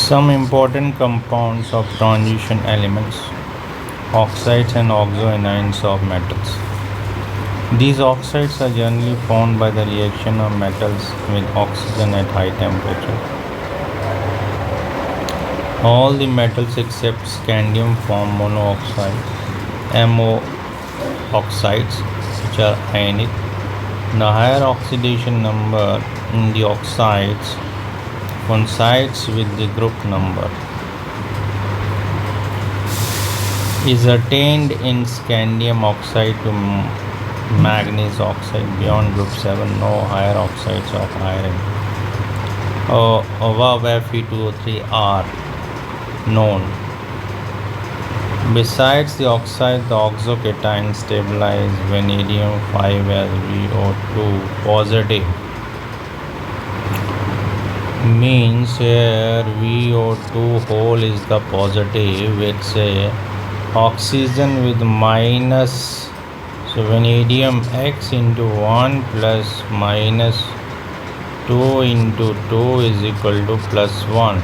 Some important compounds of transition elements, oxides and oxoanions of metals. These oxides are generally formed by the reaction of metals with oxygen at high temperature. All the metals except scandium form monooxide, MO oxides, which are ionic. The higher oxidation number in the oxides coincides with the group number is attained in scandium oxide to manganese oxide. Beyond group 7, no higher oxides of iron above Fe2O3 are known. Besides the oxide, the oxocation stabilize vanadium 5 as VO2 positive. Means here VO2 whole is the positive with say oxygen with minus, so vanadium X into 1 plus minus 2 into 2 is equal to plus 1.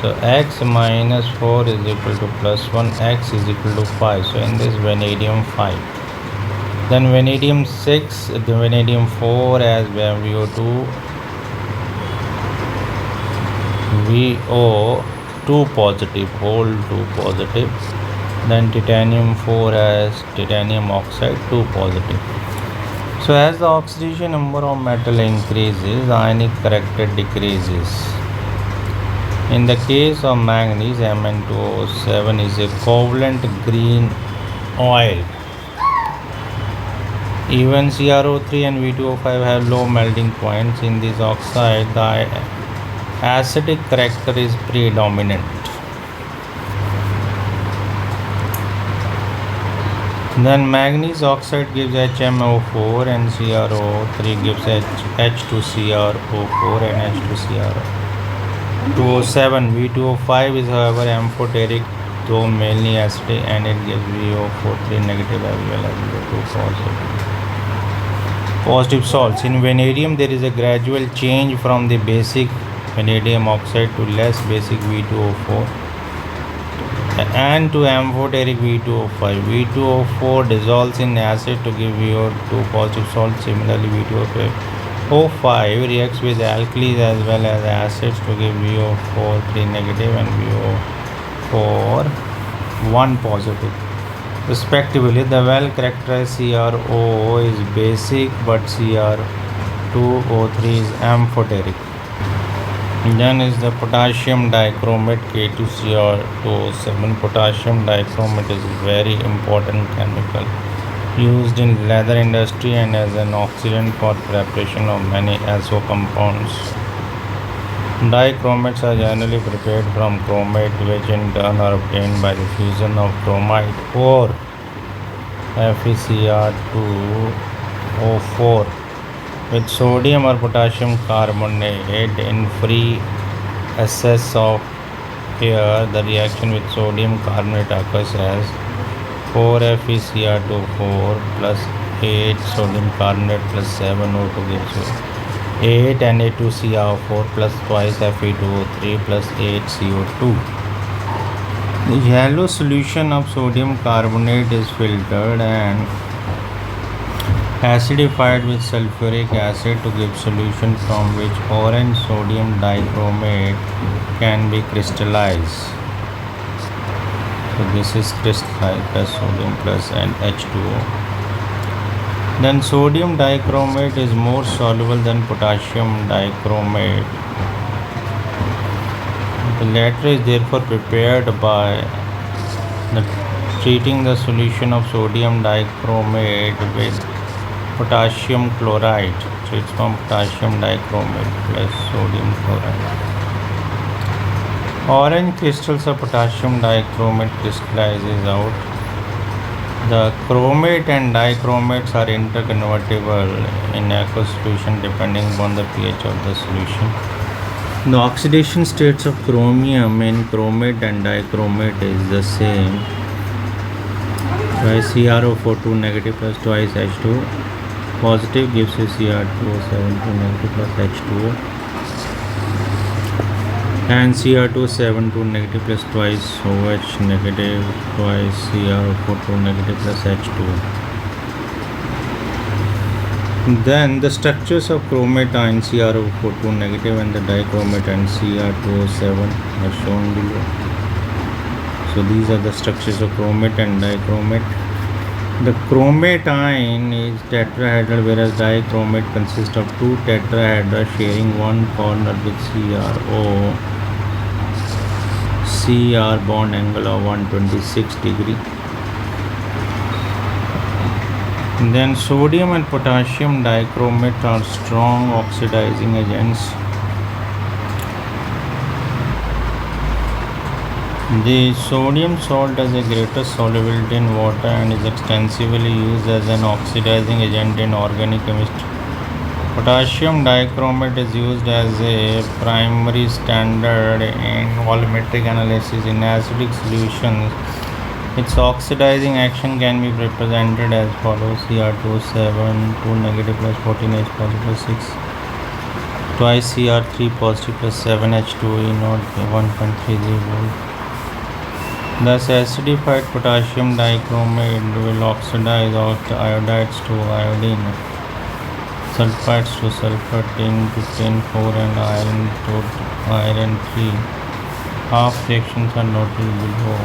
So X minus 4 is equal to plus 1, X is equal to 5. So in this vanadium 5. Then vanadium 6, the vanadium 4 as VO2 VO2 positive, whole 2 positive. Then titanium 4 as titanium oxide 2 positive. So as the oxidation number of metal increases, ionic character decreases. In the case of manganese, Mn2O7 is a covalent green oil. Even CrO3 and V2O5 have low melting points. In this oxide, the acidic character is predominant. Then manganese oxide gives HMO4 and CrO3 gives H2CrO4 and H2CrO2O7. V2O5 is however amphoteric, though mainly acidic, and it gives VO43 negative as well as VO2 positive salts. In vanadium, there is a gradual change from the basic vanadium oxide to less basic V2O4 and to amphoteric V2O5. V2O4 dissolves in acid to give VO2 positive salt. Similarly, V2O5 reacts with alkalis as well as acids to give VO43 negative and VO41 positive respectively. The well characterized CrO is basic but CR2O3 is amphoteric. Then is the potassium dichromate K2Cr2O7. Potassium dichromate is very important chemical used in leather industry and as an oxidant for preparation of many SO compounds. Dichromates are generally prepared from chromate, which in turn are obtained by the fusion of chromite or FeCr2O4 with sodium or potassium carbonate in free access of air. The reaction with sodium carbonate occurs as 4FeCr24 plus 8 sodium carbonate plus 7O2 gives you 8 Na2Cr4 plus twice Fe2O3 plus 8 CO2. The yellow solution of sodium carbonate is filtered and acidified with sulfuric acid to give solution from which orange sodium dichromate can be crystallized. So this is crystallized as sodium plus and H2O. Then sodium dichromate is more soluble than potassium dichromate. The latter is therefore prepared by treating the solution of sodium dichromate with potassium chloride. So it's from potassium dichromate plus sodium chloride. Orange crystals of potassium dichromate crystallizes out. The chromate and dichromates are interconvertible in aqueous solution depending upon the pH of the solution. The oxidation states of chromium in chromate and dichromate is the same. Twice CrO42 negative plus twice H2 positive gives you Cr2O7 negative plus H2O. and Cr2 7 2 negative plus twice OH negative twice Cr4 2 negative plus H2. Then the structures of chromate ion Cr4 2 negative and the dichromate ion Cr2O7 are shown below. So these are the structures of chromate and dichromate. The chromate ion is tetrahedral, whereas dichromate consists of two tetrahedra sharing one corner with Cr bond angle of 126 degree. Then sodium and potassium dichromate are strong oxidizing agents. The sodium salt has a greater solubility in water and is extensively used as an oxidizing agent in organic chemistry. Potassium dichromate is used as a primary standard in volumetric analysis in acidic solutions. Its oxidizing action can be represented as follows: Cr2O7 2 negative plus 14H positive plus 6 twice Cr3 positive plus 7H2E not 1.30 volt. Thus, acidified potassium dichromate will oxidize the iodides to iodine, sulfides to sulfur, tin to tin 4, and iron to iron 3. Half reactions are noted below.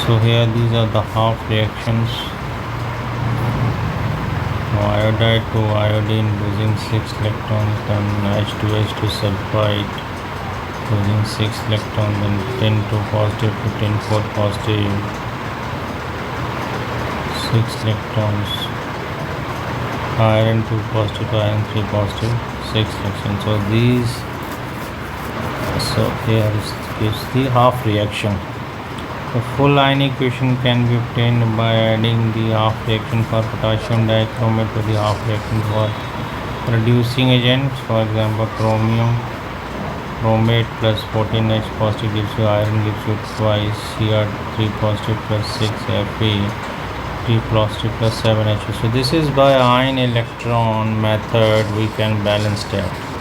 So here these are the half reactions. Iodide to iodine losing 6 electrons, then H2H to sulfide losing 6 electrons, then tin 2 positive to tin 4 positive 6 electrons, iron 2 positive to iron 3 positive 6 electrons. So here gives the half reaction. The full ion equation can be obtained by adding the half reaction for potassium dichromate to the half reaction for reducing agents. For example, chromate plus 14H positive gives you iron, gives you twice Cr3 positive plus 6 Fe 3 positive plus 7H2. So this is by ion electron method we can balance that.